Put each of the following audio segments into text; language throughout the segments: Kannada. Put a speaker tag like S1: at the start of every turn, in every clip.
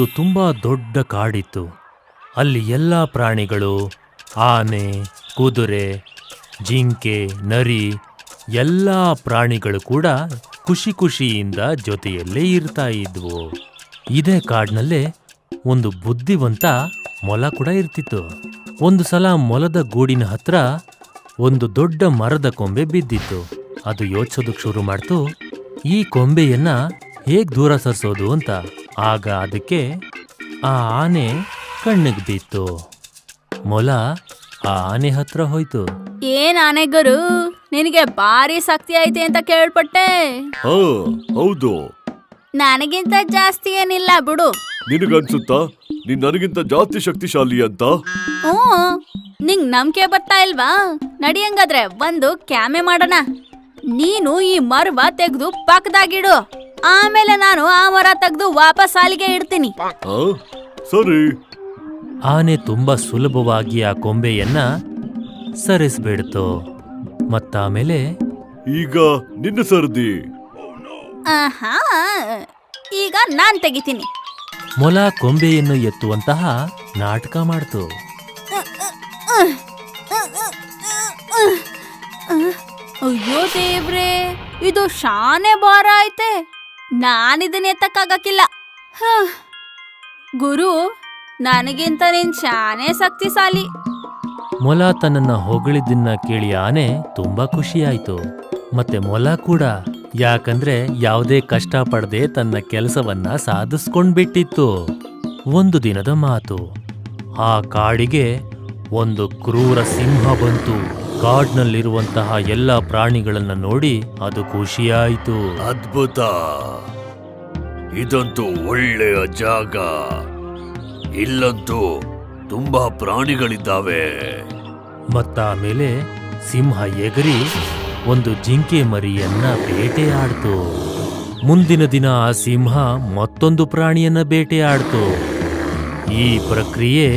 S1: ಒಂದು ತುಂಬಾ ದೊಡ್ಡ ಕಾಡಿತ್ತು. ಅಲ್ಲಿ ಎಲ್ಲ ಪ್ರಾಣಿಗಳು, ಆನೆ, ಕುದುರೆ, ಜಿಂಕೆ, ನರಿ, ಎಲ್ಲ ಪ್ರಾಣಿಗಳು ಕೂಡ ಖುಷಿ ಖುಷಿಯಿಂದ ಜೊತೆಯಲ್ಲೇ ಇರ್ತಾ ಇದ್ವು. ಇದೇ ಕಾಡಿನಲ್ಲೇ ಒಂದು ಬುದ್ಧಿವಂತ ಮೊಲ ಕೂಡ ಇರ್ತಿತ್ತು. ಒಂದು ಸಲ ಮೊಲದ ಗೂಡಿನ ಹತ್ರ ಒಂದು ದೊಡ್ಡ ಮರದ ಕೊಂಬೆ ಬಿದ್ದಿತ್ತು. ಅದು ಯೋಚಿಸೋದಕ್ಕೆ ಶುರು ಮಾಡ್ತು, ಈ ಕೊಂಬೆಯನ್ನ ಹೇಗ್ ದೂರ ಸರಿಸೋದು ಅಂತ. ಆಗ ಅದಕ್ಕೆ ಆ ಆನೆ ಕಣ್ಣಿಗೆ ಬಿತ್ತು. ಮೊಲ ಆ ಆನೆ ಹತ್ರ ಹೋಯ್ತು.
S2: ಏನ್ ಆನೆಗರು, ನಿನಗೆ ಭಾರಿ ಶಕ್ತಿ ಐತೆ ಅಂತ ಕೇಳ್ಪಟ್ಟೆ.
S3: ಹೌದು.
S2: ನನಗಿಂತ ಜಾಸ್ತಿ ಏನಿಲ್ಲ ಬಿಡು.
S3: ನಿನಗನ್ಸುತ್ತಾ ನೀನ್ ನನಗಿಂತ ಜಾಸ್ತಿ ಶಕ್ತಿಶಾಲಿ ಅಂತ?
S2: ನಿಂಗ್ ನಂಬಿಕೆ ಬರ್ತಾ ಇಲ್ವಾ? ನಡಿಯಂಗಾದ್ರೆ ಒಂದು ಕ್ಯಾಮೆ ಮಾಡೋಣ. ನೀನು ಈ ಮರವ ತೆಗೆದು ಪಕ್ಕದಾಗಿಡು, ಆಮೇಲೆ ನಾನು ಆ ಮರ ತೆಗೆದು ವಾಪಸ್ ಸಾಲಿಗೆ ಇಡ್ತೀನಿ.
S3: ಸರಿ.
S1: ಆನೆ ತುಂಬಾ ಸುಲಭವಾಗಿ ಆ ಕೊಂಬೆಯನ್ನ ಸರಿಸ್ಬಿಡ್ತು. ಮತ್ತಾಮೇಲೆ
S3: ಈಗ ನಿನ್ನ ಸರ್ದಿ.
S2: ಆಹಾ, ಈಗ ನಾನ್ ತೆಗಿತೀನಿ.
S1: ಮೊಲ ಕೊಂಬೆಯನ್ನು ಎತ್ತುವಂತಹ ನಾಟಕ ಮಾಡ್ತು.
S2: ಅಯ್ಯೋ ದೇವ್ರೆ, ಇದು ಶಾನೆ ಭಾರ ಐತೆ. ನಾನಿದನ್ನ ಎತ್ತಕ್ಕಾಗಕ್ಕಿಲ್ಲ. ಗುರು, ನನಗಿಂತ ನೀನ್ ಶಾನೆ ಶಕ್ತಿಶಾಲಿ.
S1: ಮೊಲ ತನ್ನನ್ನ ಹೊಗಳಿದ್ದನ್ನ ಕೇಳಿ ಆನೆ ತುಂಬಾ ಖುಷಿಯಾಯ್ತು. ಮತ್ತೆ ಮೊಲ ಕೂಡ, ಯಾಕಂದ್ರೆ ಯಾವುದೇ ಕಷ್ಟ ಪಡದೆ ತನ್ನ ಕೆಲಸವನ್ನ ಸಾಧಿಸ್ಕೊಂಡ್ಬಿಟ್ಟಿತ್ತು. ಒಂದು ದಿನದ ಮಾತು. ಆ ಕಾಡಿಗೆ ಒಂದು ಕ್ರೂರ ಸಿಂಹ ಬಂತು. ಕಾಡ್ನಲ್ಲಿರುವಂತಹ ಎಲ್ಲ ಪ್ರಾಣಿಗಳನ್ನ ನೋಡಿ ಅದು ಖುಷಿಯಾಯಿತು.
S3: ಅದ್ಭುತ, ಇದಂತೂ ಒಳ್ಳೆಯ ಜಾಗ. ಇಲ್ಲಂತೂ ತುಂಬಾ ಪ್ರಾಣಿಗಳಿದ್ದಾವೆ.
S1: ಮತ್ತಾಮೇಲೆ ಸಿಂಹ ಎಗರಿ ಒಂದು ಜಿಂಕೆ ಮರಿಯನ್ನ ಬೇಟೆಯಾಡ್ತು. ಮುಂದಿನ ದಿನ ಆ ಸಿಂಹ ಮತ್ತೊಂದು ಪ್ರಾಣಿಯನ್ನ ಬೇಟೆಯಾಡ್ತು. ಈ ಪ್ರಕ್ರಿಯೆ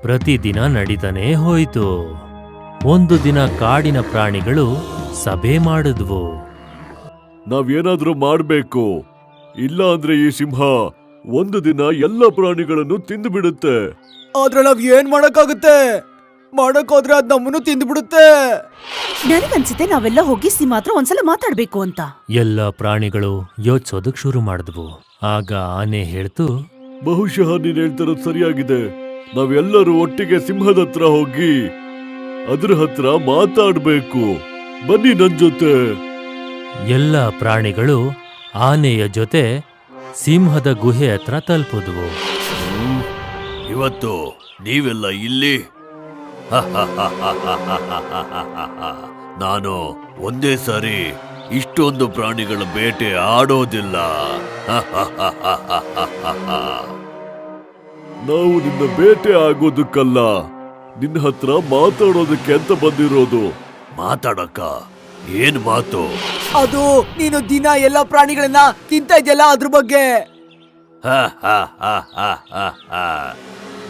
S1: ಪ್ರತಿದಿನ ನಡೀತಾನೆ ಹೋಯಿತು. ಒಂದು ದಿನ ಕಾಡಿನ ಪ್ರಾಣಿಗಳು ಸಭೆ ಮಾಡಿದ್ವು.
S3: ನಾವೇನಾದ್ರೂ ಮಾಡ್ಬೇಕು, ಇಲ್ಲ ಅಂದ್ರೆ ಈ ಸಿಂಹ ಒಂದು ದಿನ ಎಲ್ಲ ಪ್ರಾಣಿಗಳನ್ನು ತಿಂದು ಬಿಡುತ್ತೆ.
S4: ಆದ್ರೆ ನಾವ್ ಏನ್ ಮಾಡಕ್ಕಾಗುತ್ತೆ? ಮಾಡಕ್ಕೋದ್ರೆ ಅದ್ ನಮ್ಮನ್ನು ತಿಂದು ಬಿಡುತ್ತೆ.
S5: ನನಗನ್ಸುತ್ತೆ ನಾವೆಲ್ಲ ಹೋಗಿ ಸಿಂಹ ಹತ್ರ ಒಂದ್ಸಲ ಮಾತಾಡ್ಬೇಕು ಅಂತ.
S1: ಎಲ್ಲ ಪ್ರಾಣಿಗಳು ಯೋಚಿಸೋದಕ್ ಶುರು ಮಾಡಿದ್ವು. ಆಗ ಆನೆ ಹೇಳ್ತು,
S3: ಬಹುಶಃ ನೀನ್ ಹೇಳ್ತಿರೋದು ಸರಿಯಾಗಿದೆ. ನಾವೆಲ್ಲರೂ ಒಟ್ಟಿಗೆ ಸಿಂಹದ ಹತ್ರ ಹೋಗಿ ಅದ್ರ ಹತ್ರ ಮಾತಾಡ್ಬೇಕು. ಬನ್ನಿ ನನ್ ಜೊತೆ.
S1: ಎಲ್ಲ ಪ್ರಾಣಿಗಳು ಆನೆಯ ಜೊತೆ ಸಿಂಹದ ಗುಹೆ ಹತ್ರ ತಲುಪಿದ್ವು.
S3: ಇವತ್ತು ನೀವೆಲ್ಲ ಇಲ್ಲಿ? ನಾನು ಒಂದೇ ಸಾರಿ ಇಷ್ಟೊಂದು ಪ್ರಾಣಿಗಳ ಬೇಟೆ ಆಡೋದಿಲ್ಲ. ನಾವು ನಿನ್ನ ಬೇಟೆ ಆಗೋದಕ್ಕಲ್ಲ, ನಿನ್ನ ಹತ್ರ ಮಾತಾಡೋದಕ್ಕೆ ಅಂತ ಬಂದಿರೋದು. ಮಾತಾಡಕ್ಕ? ಏನ್ ಮಾತು?
S4: ಅದು ನೀನು ದಿನ ಎಲ್ಲ ಪ್ರಾಣಿಗಳನ್ನ ತಿಂತಾ ಇದೆಯಲ್ಲ, ಅದ್ರ ಬಗ್ಗೆ.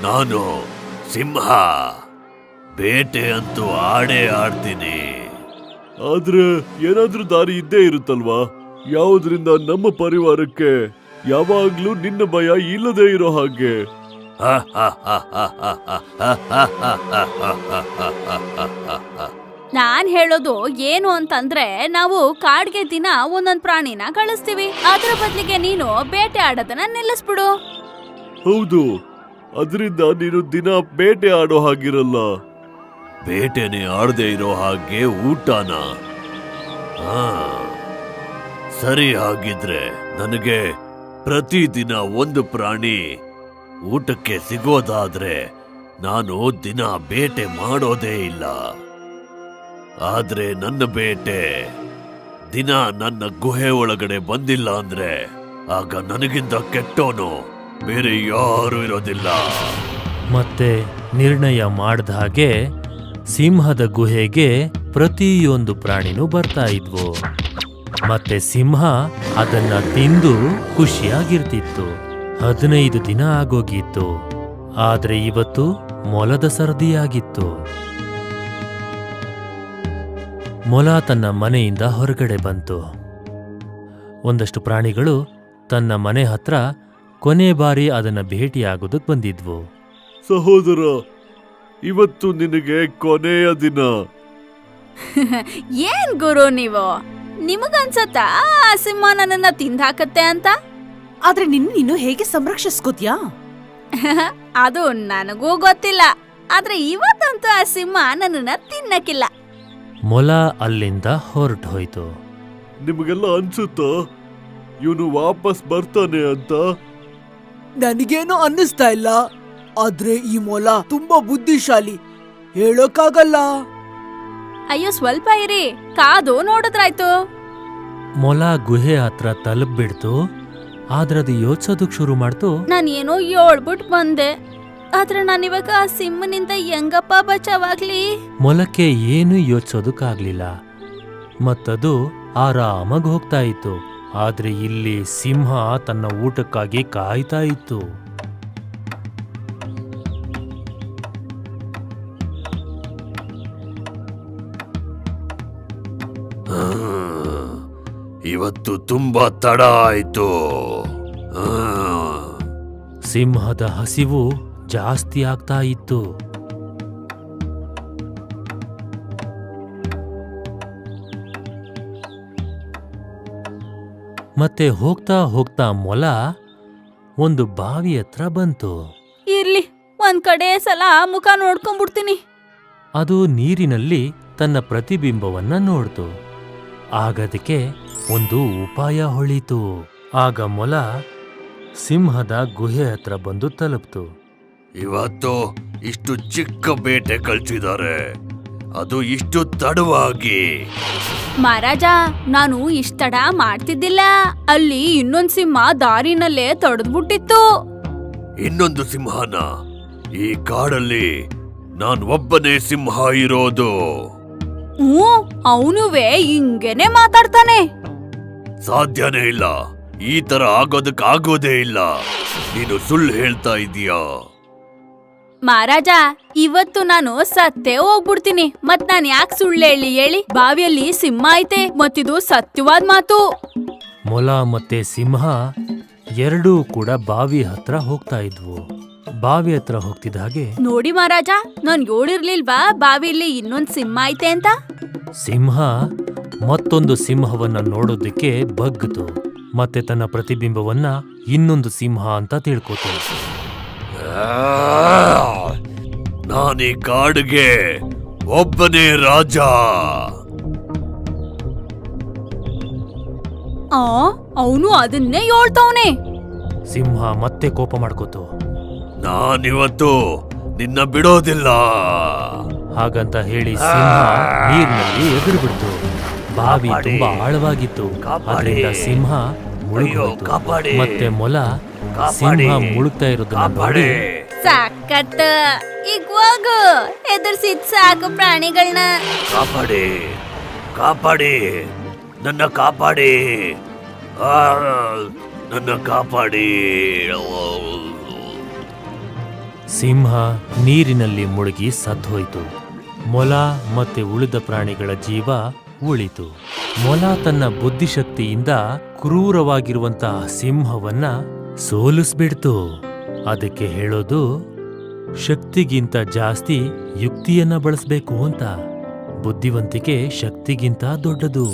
S3: ನಾನು ಸಿಂಹ, ಬೇಟೆ ಅಂತೂ ಆಡೇ ಆಡ್ತೀನಿ. ಆದ್ರೆ ಏನಾದ್ರೂ ದಾರಿ ಇದ್ದೇ ಇರುತ್ತಲ್ವಾ? ಯಾವುದ್ರಿಂದ ನಮ್ಮ ಪರಿವಾರಕ್ಕೆ ಯಾವಾಗ್ಲೂ ನಿನ್ನ ಭಯ ಇಲ್ಲದೆ ಇರೋ ಹಾಗೆ.
S2: ನಾನ್ ಹೇಳೋದು ಏನು ಅಂತಂದ್ರೆ, ನಾವು ಕಾಡ್ಗೆ ದಿನ ಒಂದೊಂದ್ ಪ್ರಾಣಿನ ಕಳಿಸ್ತೀವಿ. ಅದ್ರ ಬದ್ಲಿಗೆ ನೀನು ಬೇಟೆ ಆಡೋದನ್ನ ನಿಲ್ಲಿಸ್ಬಿಡು.
S3: ಹೌದು, ಅದರಿಂದ ನೀನು ದಿನ ಬೇಟೆ ಆಡೋ ಹಾಗಿರಲ್ಲ. ಬೇಟೆನೆ ಆಡದೆ ಇರೋ ಹಾಗೆ ಊಟನ. ಸರಿ, ಹಾಗಿದ್ರೆ ನನಗೆ ಪ್ರತಿದಿನ ಒಂದು ಪ್ರಾಣಿ ಊಟಕ್ಕೆ ಸಿಗೋದಾದ್ರೆ ನಾನು ದಿನ ಬೇಟೆ ಮಾಡೋದೇ ಇಲ್ಲ. ಆದ್ರೆ ನನ್ನ ಬೇಟೆ ದಿನ ನನ್ನ ಗುಹೆ ಒಳಗಡೆ ಬಂದಿಲ್ಲ ಅಂದ್ರೆ ಆಗ ನನಗಿಂತ ಕೆಟ್ಟೋನು ಬೇರೆ ಯಾರು ಇರೋದಿಲ್ಲ.
S1: ಮತ್ತೆ ನಿರ್ಣಯ ಮಾಡಿದ ಹಾಗೆ ಸಿಂಹದ ಗುಹೆಗೆ ಪ್ರತಿಯೊಂದು ಪ್ರಾಣಿನೂ ಬರ್ತಾ ಇದ್ವು. ಮತ್ತೆ ಸಿಂಹ ಅದನ್ನ ತಿಂದು ಖುಷಿಯಾಗಿರ್ತಿತ್ತು. 15 ದಿನ ಆಗೋಗಿತ್ತು. ಆದ್ರೆ ಇವತ್ತು ಮೊಲದ ಸರದಿಯಾಗಿತ್ತು. ಮೊಲ ತನ್ನ ಮನೆಯಿಂದ ಹೊರಗಡೆ ಬಂತು. ಒಂದಷ್ಟು ಪ್ರಾಣಿಗಳು ತನ್ನ ಮನೆ ಹತ್ರ ಕೊನೆ ಬಾರಿ ಅದನ್ನ ಭೇಟಿಯಾಗೋದಕ್ ಬಂದಿದ್ವು.
S3: ಸಹೋದರ, ಇವತ್ತು ನಿನಗೆ ಕೊನೆಯ ದಿನ.
S2: ಏನ್ ಗುರು ನೀವು, ನಿಮಗನ್ಸತ್ತಾ ಆ ಸಿಂಹ ನನ್ನನ್ನ ತಿಂದಾಕತ್ತೆ ಅಂತ?
S5: ಆದ್ರೆ ನೀನು ಹೇಗೆ ಸಂರಕ್ಷಿಸ್ಕೋತ್ಯಾ?
S2: ಅದು ನನಗೂ ಗೊತ್ತಿಲ್ಲ, ಆದ್ರೆ ಇವತ್ತಂತೂ ಆ ಸಿಂಹ ನನ್ನನ್ನ ತಿನ್ನಕ್ಕಿಲ್ಲ.
S1: ಮೊಲ ಅಲ್ಲಿಂದ ಹೊರಟು ಹೋಯ್ತು.
S3: ನಿಮಗೆಲ್ಲ ಅನ್ಸುತ್ತಾ ಇವನು ವಾಪಸ್ ಬರ್ತಾನೆ ಅಂತ?
S4: ನನಗೇನು ಅನ್ನಿಸ್ತಾ ಇಲ್ಲ. ಆದ್ರೆ ಈ ಮೊಲ ತುಂಬಾ ಬುದ್ಧಿಶಾಲಿ, ಹೇಳೋಕ್ಕಾಗಲ್ಲ.
S2: ಅಯ್ಯೋ ಸ್ವಲ್ಪ ಇರಿ, ಕಾದು ನೋಡಿದ್ರಾಯ್ತು.
S1: ಮೊಲ ಗುಹೆ ಹತ್ರ ತಲುಪ್ಬಿಡ್ತು. ಆದ್ರದು ಯೋಚಿಸೋದಕ್ ಶುರು ಮಾಡ್ತು.
S2: ನಾನೇನೋ ಹೇಳ್ಬಿಟ್ ಬಂದೆ, ಆದ್ರೆ ನಾನಿವಾಗ ಆ ಸಿಂಹನಿಂದ ಹೆಂಗಪ್ಪ ಬಚಾವಾಗ್ಲಿ?
S1: ಮೊಲಕ್ಕೆ ಏನೂ ಯೋಚಿಸೋದಕ್ಕಾಗ್ಲಿಲ್ಲ. ಮತ್ತದು ಆರಾಮಾಗಿ ಹೋಗ್ತಾ ಇತ್ತು. ಆದ್ರೆ ಇಲ್ಲಿ ಸಿಂಹ ತನ್ನ ಊಟಕ್ಕಾಗಿ ಕಾಯ್ತಾ ಇತ್ತು.
S3: ಇವತ್ತು ತುಂಬಾ ತಡ ಆಯ್ತು.
S1: ಸಿಂಹದ ಹಸಿವು ಜಾಸ್ತಿ ಆಗ್ತಾ ಇತ್ತು. ಮತ್ತೆ ಹೋಗ್ತಾ ಹೋಗ್ತಾ ಮೊಲ ಒಂದು ಬಾವಿ ಹತ್ರ ಬಂತು.
S2: ಇರ್ಲಿ, ಒಂದ್ ಕಡೆ ಸಲ ಮುಖ ನೋಡ್ಕೊಂಡ್ಬಿಡ್ತೀನಿ.
S1: ಅದು ನೀರಿನಲ್ಲಿ ತನ್ನ ಪ್ರತಿಬಿಂಬವನ್ನ ನೋಡ್ತು. ಆಗದಕ್ಕೆ ಒಂದು ಉಪಾಯ ಹೊಳಿತು. ಆಗ ಮೊಲ ಸಿಂಹದ ಗುಹೆ ಹತ್ರ ಬಂದು ತಲುಪ್ತು.
S3: ಇವತ್ತು ಇಷ್ಟು ಚಿಕ್ಕ ಬೇಟೆ ಕಳ್ಸಿದ್ದಾರೆ, ಅದು ಇಷ್ಟು ತಡವಾಗಿ.
S2: ಮಹಾರಾಜ, ನಾನು ಇಷ್ಟಡ ಮಾಡ್ತಿದ್ದಿಲ್ಲ. ಅಲ್ಲಿ ಇನ್ನೊಂದ್ ಸಿಂಹ ದಾರಿನಲ್ಲೇ ತಡೆದ್ಬಿಟ್ಟಿತ್ತು.
S3: ಇನ್ನೊಂದು ಸಿಂಹನ? ಈ ಕಾಡಲ್ಲಿ ನಾನ್ ಒಬ್ಬನೇ ಸಿಂಹ ಇರೋದು.
S2: ಅವನುವೇ ಹಿಂಗೇನೆ ಮಾತಾಡ್ತಾನೆ.
S3: ಸಾಧ್ಯನೇ ಇಲ್ಲ, ಈ ತರ ಆಗೋದಕ್ಕಾಗೋದೇ ಇಲ್ಲ. ನೀನು ಸುಳ್ಳು ಹೇಳ್ತಾ ಇದೀಯಾ?
S2: ಮಹಾರಾಜ, ಇವತ್ತು ನಾನು ಸತ್ತೇ ಹೋಗ್ಬಿಡ್ತೀನಿ. ಮತ್ ನಾನ್ ಯಾಕೆ ಸುಳ್ಳು ಹೇಳಿ? ಬಾವಿಯಲ್ಲಿ ಸಿಂಹ ಐತೆ, ಮತ್ತಿದು ಸತ್ಯವಾದ ಮಾತು.
S1: ಮೊಲ ಮತ್ತೆ ಸಿಂಹ ಎರಡೂ ಕೂಡ ಬಾವಿ ಹತ್ರ ಹೋಗ್ತಾ ಇದ್ವು. ಬಾವಿ ಹತ್ರ ಹೋಗ್ತಿದ್ದ ಹಾಗೆ,
S2: ನೋಡಿ ಮಹಾರಾಜ, ನಾನ್ ಹೇಳಿರ್ಲಿಲ್ವಾ ಬಾವಿಯಲ್ಲಿ ಇನ್ನೊಂದ್ ಸಿಂಹ ಐತೆ ಅಂತ?
S1: ಸಿಂಹ ಮತ್ತೊಂದು ಸಿಂಹವನ್ನ ನೋಡೋದಕ್ಕೆ ಬಗ್ಗಿತು. ಮತ್ತೆ ತನ್ನ ಪ್ರತಿಬಿಂಬವನ್ನ ಇನ್ನೊಂದು ಸಿಂಹ ಅಂತ ತಿಳ್ಕೊತು.
S3: ನಾನೀ ಕಾಡಿಗೆ ಒಬ್ಬನೇ ರಾಜ.
S2: ಅವನು ಅದನ್ನೇ ಹೇಳ್ತವನೆ.
S1: ಸಿಂಹ ಮತ್ತೆ ಕೋಪ ಮಾಡ್ಕೋತು.
S3: ನಾನಿವತ್ತು ನಿನ್ನ ಬಿಡೋದಿಲ್ಲ.
S1: ಹಾಗಂತ ಹೇಳಿ ಸಿಂಹ ನೀರಿನಲ್ಲಿ ಎದುರು ಬಿಡ್ತು. ಬಾವಿ ತುಂಬಾ ಆಳವಾಗಿತ್ತು. ಅದರಿಂದ ಸಿಂಹ ಮುಳುಗೋಯ್ತು. ಮತ್ತೆ ಮೊಲ ಸಿಂಹ ಮುಳುಗ್ತಾ ಇರೋದನ್ನ ನೋಡಿ,
S2: ಸಾಕತ್ತ, ಈಗ ಹೋಗು, ಹೆದರ್ಸಿದ್ ಸಾಕು ಪ್ರಾಣಿಗಳನ್ನ.
S3: ಕಾಪಾಡಿ, ಕಾಪಾಡಿ, ನನ್ನ ಕಾಪಾಡಿ, ನನ್ನ ಕಾಪಾಡಿ.
S1: ಸಿಂಹ ನೀರಿನಲ್ಲಿ ಮುಳುಗಿ ಸತ್ತೋಯ್ತು. ಮೊಲ ಮತ್ತೆ ಉಳಿದ ಪ್ರಾಣಿಗಳ ಜೀವ ಉಳಿತು. ಮೊಲ ತನ್ನ ಬುದ್ಧಿಶಕ್ತಿಯಿಂದ ಕ್ರೂರವಾಗಿರುವಂತಹ ಸಿಂಹವನ್ನ ಸೋಲಿಸ್ಬಿಡ್ತು. ಅದಕ್ಕೆ ಹೇಳೋದು, ಶಕ್ತಿಗಿಂತ ಜಾಸ್ತಿ ಯುಕ್ತಿಯನ್ನ ಬಳಸಬೇಕು ಅಂತ. ಬುದ್ಧಿವಂತಿಕೆ ಶಕ್ತಿಗಿಂತ ದೊಡ್ಡದು.